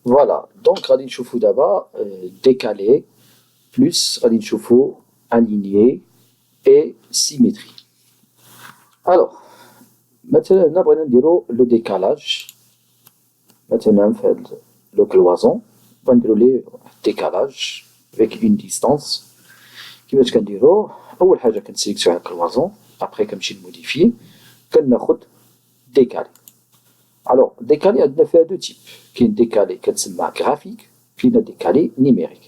Voilà, donc غادي نشوفو دابا décalé plus غادي نشوفو aligné et symétrie. Alors, مثلا هنا بغينا نديرو لو ديكالاج، مثلا في هاد لو كلوازون غنديرو ليه ديكالاج avec une distance. كيفاش كنديروه؟ أول حاجة كنسيليكسيو على الكلوازون، أبخي كنمشي نموديفييه، كناخد ديكالي. الوغ ديكالي عندنا فيها دو تيب، كاين ديكالي كتسمى غرافيك، كاين ديكالي نيميريك.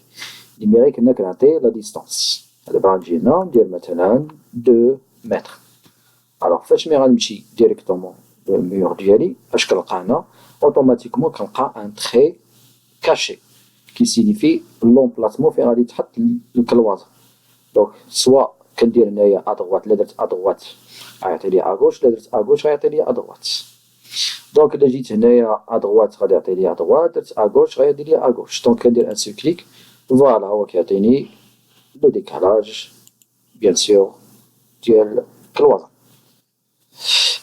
نيميريك هنا كنعطي لا ديستانس، دابا غنجي هنا ندير مثلا 2 متر. الوغ فاش مي غنمشي ديريكتومون للميور ديالي، اش كنلقى هنا؟ اوتوماتيكمون كنلقى ان تخي كاشي كي سينيفي لومبلاسمون فين غادي تحط الكلوازون. دونك سوا كندير هنايا ادغوات، الا درت ادغوات غيعطي لي اغوش، الا درت اغوش غيعطي لي ادغوات. دونك الا جيت هنايا ادغوات غادي يعطي لي ادغوات، درت اغوش غيدير لي اغوش. دونك كندير ان سو كليك، فوالا هو كيعطيني لو ديكالاج بيان سور ديال الكلوازون.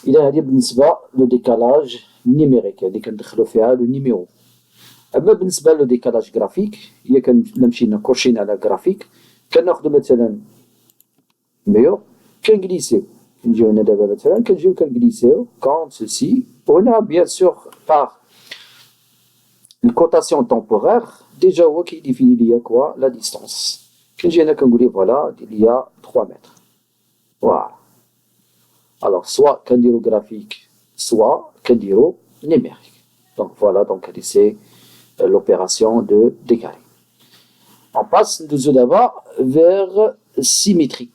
اذا هذه بالنسبه لو ديكالاج نيميريك، هذه كندخلو فيها لو نيميرو. اما بالنسبه لو ديكالاج غرافيك، هي كنمشي كورشين على غرافيك، كناخدو مثلا ميور كنغليسيو، كنجيو هنا دابا مثلا كنجيو كنغليسيو كون سوسي، وهنا بيان سور باغ الكوتاسيون تومبورير ديجا هو كيديفيني ليا كوا لا ديستونس. كنجي هنا كنقول ليه فوالا دير ليا 3 متر. فوالا. الوغ سوا كنديرو غرافيك سوا كنديرو نيميريك. دونك فوالا، دونك هادي سي l'opération de décaler. On passe ندوزو دابا vers symétrie.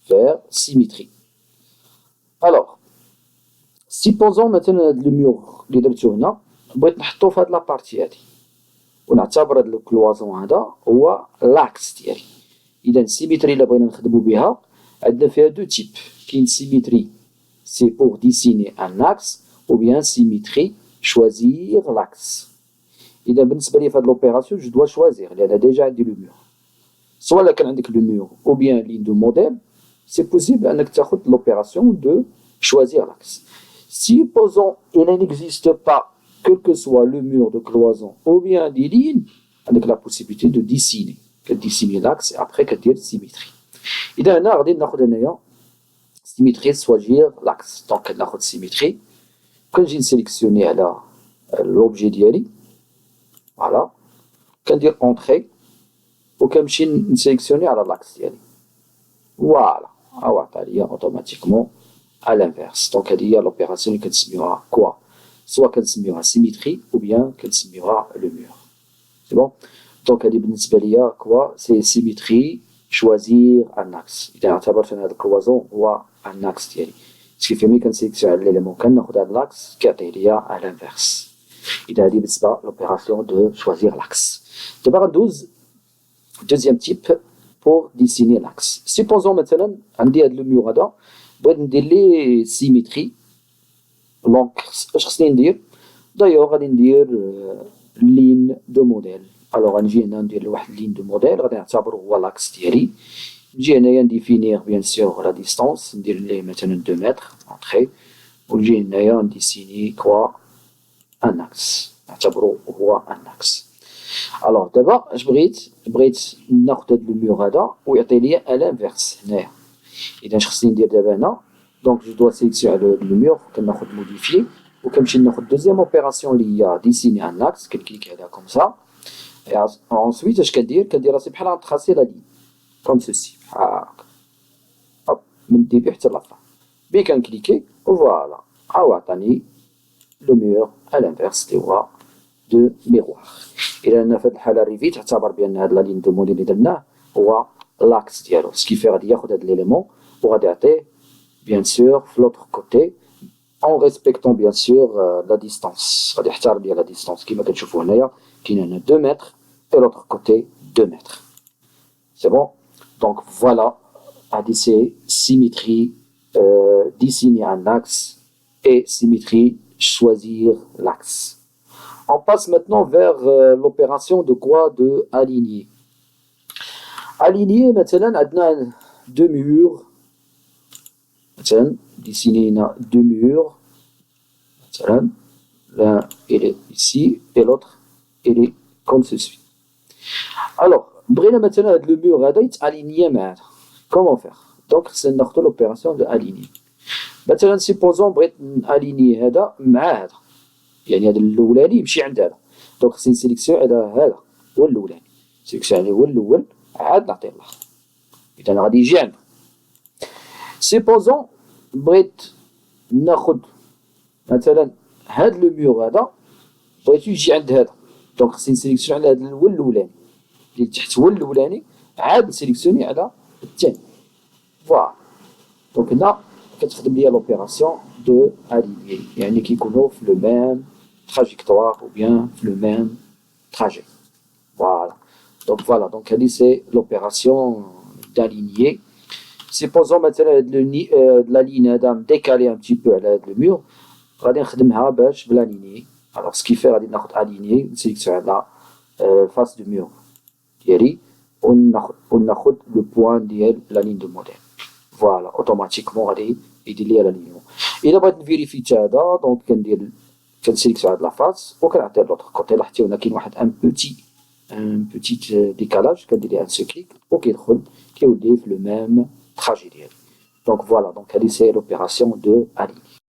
Vers symétrie. Alors, supposons مثلا هاد الميور اللي درتو هنا بغيت نحطو في هاد لابارتي هادي، ونعتبر هاد الكلوازون هذا هو لاكس ديالي. اذا السيميتري اللي بغينا نخدمو بها عندنا فيها دو تيب، كاين سيميتري سي بور ديسيني ان اكس، ou bien symétrie choisir l'axe. اذا بالنسبه لي في هاد لوبيراسيون جو دوا شوازيغ لان ديجا عندي لو مور. سوا لا كان عندك لو مور او بيان لين دو موديل، سي بوسيبل انك تاخد لوبيراسيون دو choisir l'axe. Supposons il n'existe pas, quel que soit le mur de cloison ou bien des lignes, avec la possibilité de dessiner. Dessiner l'axe et après كدير symétrie. إذا هنا غادي ناخد هنايا symétrie choisir l'axe. دونك ناخد symétrie، كنجي نسيليكسيوني على لوبجي ديالي، فوالا، كندير اونتري وكنمشي نسيليكسيوني على لاكس ديالي، فوالا، هاو عطا ليا اوتوماتيكمون à l'inverse. دونك هادي هي لوبيراسيون اللي كنسميوها كوا، سوا كنسميوها سيميتري او بيان كنسميوها لو مور. سي بون. دونك هادي بالنسبه ليا كوا سي سيميتري شوازير ان اكس. اذا اعتبرت ان هذا الكلوازون هو ان اكس ديالي، سكيفي ملي كنسيليكسيون على ليليمون كناخد هاد لاكس كيعطي ليا à l'inverse. إذا هادي بالنسبه لوبيراسيون دو شوازير لاكس. دابا غندوز دوزيام تيب بور ديسيني لاكس. سيبوزون مثلا عندي هاد لو مور هذا بغيت ندير ليه سيميتري، دونك اش خصني ندير؟ دايوغ غادي ندير لين دو موديل. الوغ غنجي هنا ندير واحد لين دو موديل غادي نعتبرو هو لاكس ديالي. نجي هنايا نديفينيغ بيان سور لا ديستونس، ندير ليه مثلا 2 متر اونتري، ونجي هنايا نديسيني كوا ان اكس، نعتبرو هو ان اكس. الوغ دابا اش بغيت ناخد هاد لو مور هذا ويعطي ليا ا لانفيرس هنايا. اذا اش خصني ندير دابا هنا؟ دونك جو دوا سيليكسيون على لو مور، كناخد موديفيي وكنمشي ناخد دوزيام اوبيراسيون اللي هي ديسيني ان اكس، كنكليك عليها كوم سا. انسويت اش كندير راسي بحال غنتراسي لا لين كوم سوسي، هاكا هوب من الديبي حتى لافان، بي كنكليكي وفوالا هاو عطاني لو مور ا لانفيرس اللي هو دو ميغوار. الى هنا في هاد الحاله ريفي تعتبر بان هاد لا لين دو موديل اللي درناه هو لاكس ديالو، سكيفي غادي ياخد هاد ليليمون وغادي يعطيه بيان سور في لوتر كوتي en respectant bien sûr la distance. غادي يحترم ليا لا ديستونس كيما كتشوفوا هنايا، كاين هنا 2 متر et l'autre côté 2 mètres. C'est bon? Donc voilà, ADC, symétrie, dessiner un axe et symétrie, choisir l'axe. On passe maintenant vers l'opération de quoi? De aligner. Aligner, maintenant, on a 2 murs. Maintenant, dessiner 2 murs. Maintenant, l'un il est ici et l'autre il est comme ceci. Alors, بغينا مثلا هذا لو مور هذا يتاليني مع هذا. Comment faire? Donc c'est ناخذ l'opération de aligner. مثلا سيبوزون بغيت ناليني هذا مع هذا. يعني هذا الاولاني يمشي عند هذا. دونك خصني نسيليكسيون على هذا هو الاولاني. سيليكسيون عليه هو الاول عاد نعطيه الاخر. اذا غادي يجي عنده. سيبوزون بغيت ناخذ مثلا هاد لو مور هذا بغيتو يجي عند هذا. دونك خصني نسيليكسيون على هذا هو الاولاني. اللي تحت هو الاولاني عاد نسيليكسيوني على الثاني. فوالا. دونك هنا كتخدم ليا لوبيراسيون دو اليني يعني كيكونوا في لو ميم trajectoire ou bien le même trajet. Voilà. Donc voilà, donc c'est l'opération d'aligner. Supposons maintenant de la ligne décaler un petit peu le mur, غادي نخدمها باش بلاligner. Alors ce qui fait غادي ناخذ aligner, sélectionner la face du mur ديالي وناخذ le point ديال la ligne de modèle. Voilà, automatiquement غادي يدير لي l'alignement. إلا بغيت نفيريفي حتى هذا دونك كندير كنسيليكسيون هاد لافاس وكنعطيه لوطخ كوتي. لاحظتي هنا كاين واحد ان بوتي ديكالاج كندير ليه ان سو كليك وكيدخل كيولي في لو ميم تراجي ديالي. دونك فوالا دونك هادي سي لوبيراسيون دو اليني.